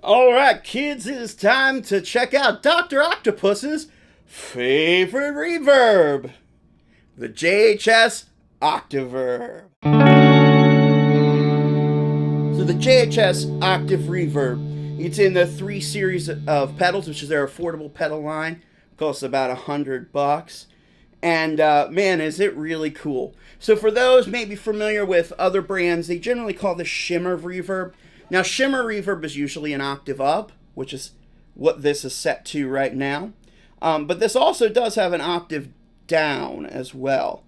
Alright, kids, it is time to check out Dr. Octopus's favorite reverb, the JHS Octave Reverb. So the JHS Octave Reverb, it's in the 3 series of pedals, which is their affordable pedal line. Costs about $100. And man, is it really cool. So for those maybe familiar with other brands, they generally call this Shimmer reverb. Now Shimmer reverb is usually an octave up, which is what this is set to right now. But this also does have an octave down as well.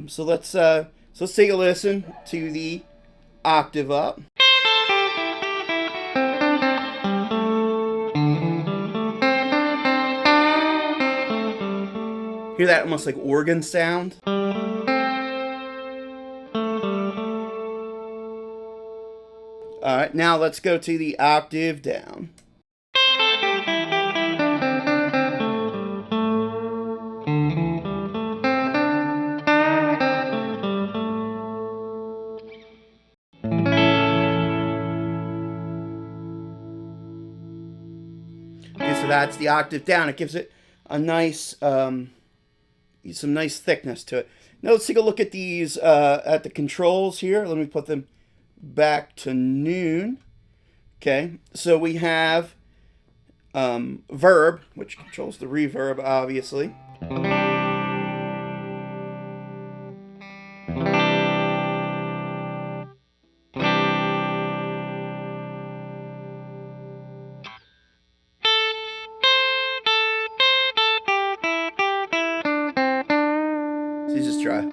So let's take a listen to the octave up. Hear that almost like organ sound? Alright, now let's go to the octave down. Okay, so that's the octave down. It gives it a nice, some nice thickness to it. Now let's take a look at these, at the controls here. Let me put them back to noon. Okay, so we have verb, which controls the reverb, obviously. So you just try.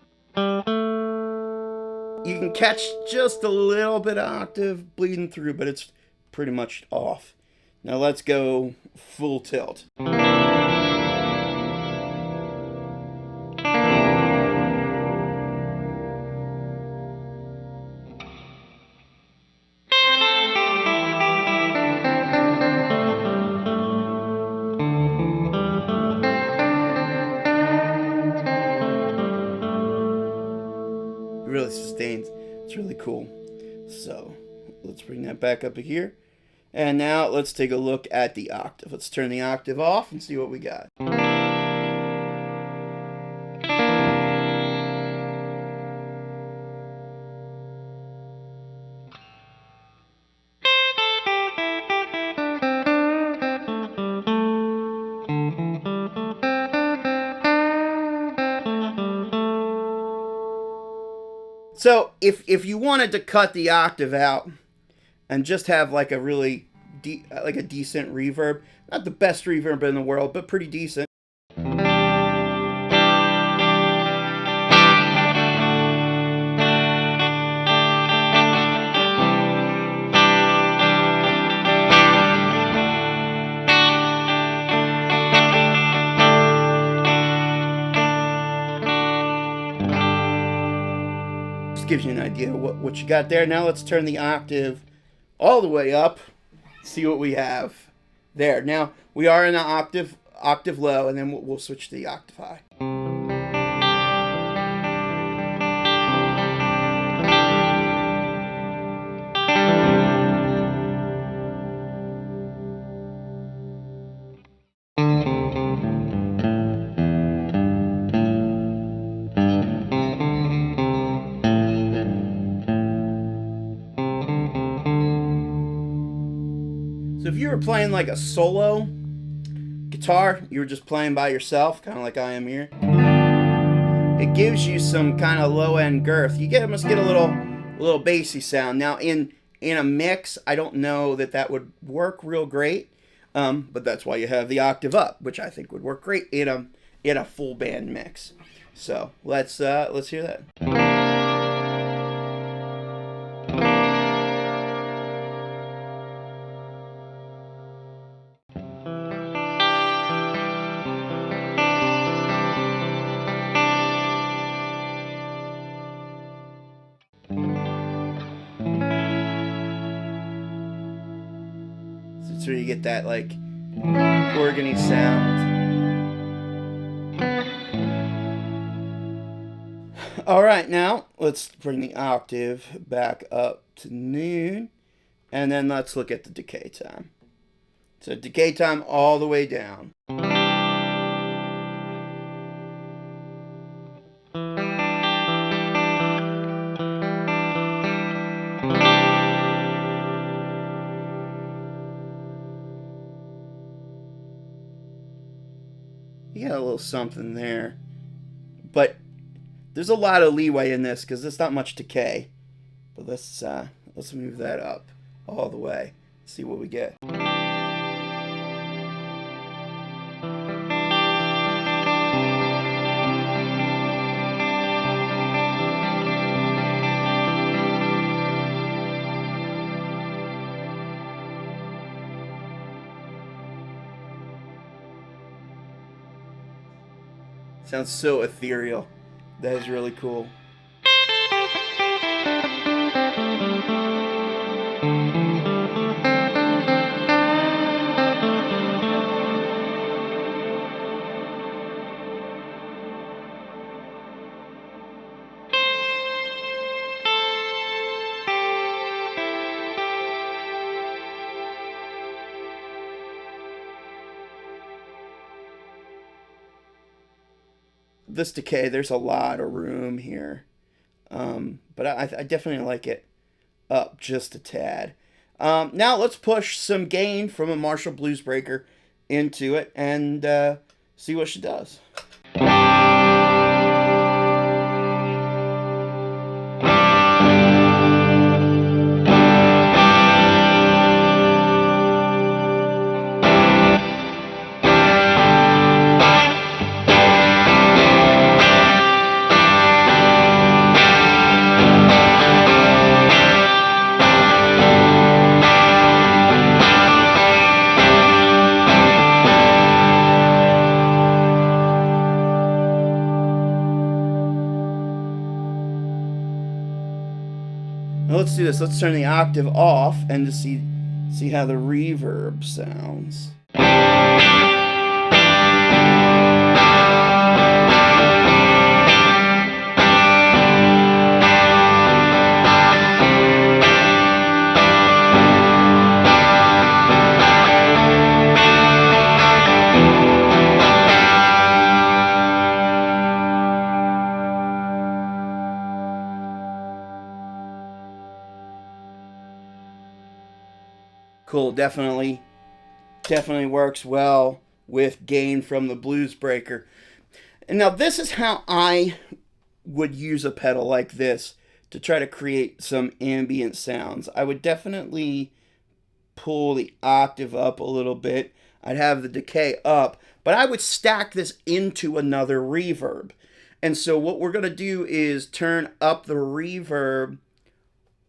You can catch just a little bit of octave bleeding through, but it's pretty much off. Now let's go full tilt. It really sustains. It's really cool. So let's bring that back up to here. And now let's take a look at the octave. Let's turn the octave off and see what we got. So if you wanted to cut the octave out and just have like a really like a decent reverb, not the best reverb in the world, but pretty decent. Gives you an idea of what you got there. Now let's turn the octave all the way up, see what we have there. Now we are in an octave low, and then we'll switch to the octave high. So if you were playing like a solo guitar, you were just playing by yourself, kind of like I am here, it gives you some kind of low-end girth. You must get a little bassy sound. Now in a mix, I don't know that would work real great, but that's why you have the octave up, which I think would work great in a full band mix. So let's hear that. So you get that like organy sound. All right, now let's bring the octave back up to noon. And then let's look at the decay time. So decay time all the way down. You got a little something there. But there's a lot of leeway in this because there's not much decay. But let's move that up all the way. See what we get. Sounds so ethereal. That is really cool. This decay, there's a lot of room here. But I definitely like it up just a tad. Now let's push some gain from a Marshall Blues Breaker into it and see what she does. Now let's do this. Let's turn the octave off and just see how the reverb sounds. Cool, definitely works well with gain from the Blues Breaker. And now this is how I would use a pedal like this to try to create some ambient sounds. I would definitely pull the octave up a little bit. I'd have the decay up, but I would stack this into another reverb. And so what we're going to do is turn up the reverb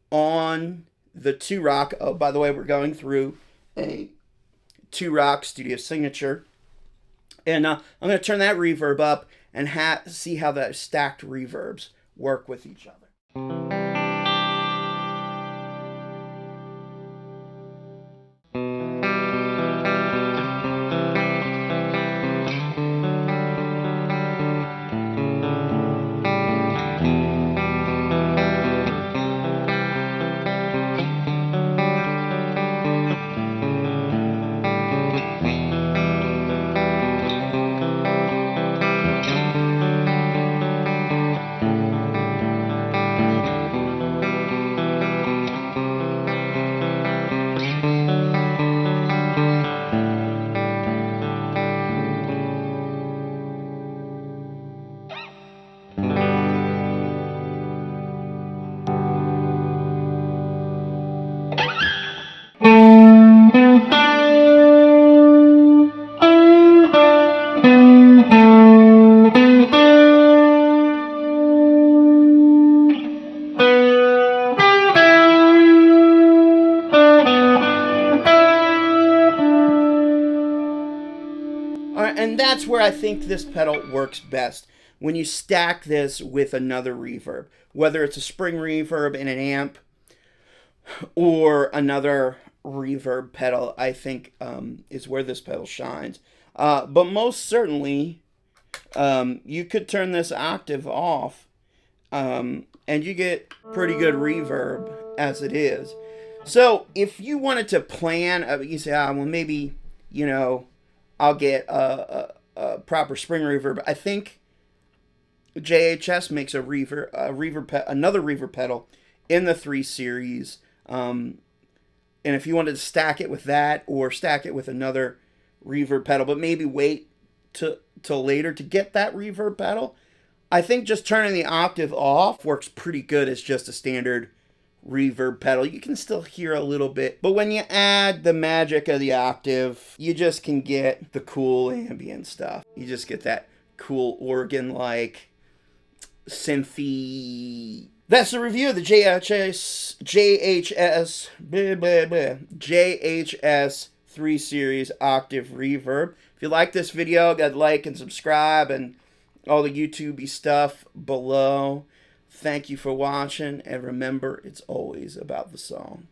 on the 2-Rock. Oh, by the way, we're going through a 2-Rock Studio Signature. And I'm going to turn that reverb up and see how the stacked reverbs work with each other. And that's where I think this pedal works best, when you stack this with another reverb, whether it's a spring reverb in an amp or another reverb pedal. I think is where this pedal shines. But most certainly, you could turn this octave off and you get pretty good reverb as it is. So if you wanted to plan, you say, well, maybe, you know, I'll get a proper spring reverb. I think JHS makes another reverb pedal in the 3 series. And if you wanted to stack it with that or stack it with another reverb pedal, but maybe wait till later to get that reverb pedal, I think just turning the octave off works pretty good as just a standard reverb pedal. You can still hear a little bit, but when you add the magic of the octave, you just can get the cool ambient stuff. You just get that cool organ-like synthy. That's the review of the JHS 3 Series Octave Reverb. If you like this video, go like and subscribe and all the YouTube-y stuff below. Thank you for watching, and remember, it's always about the song.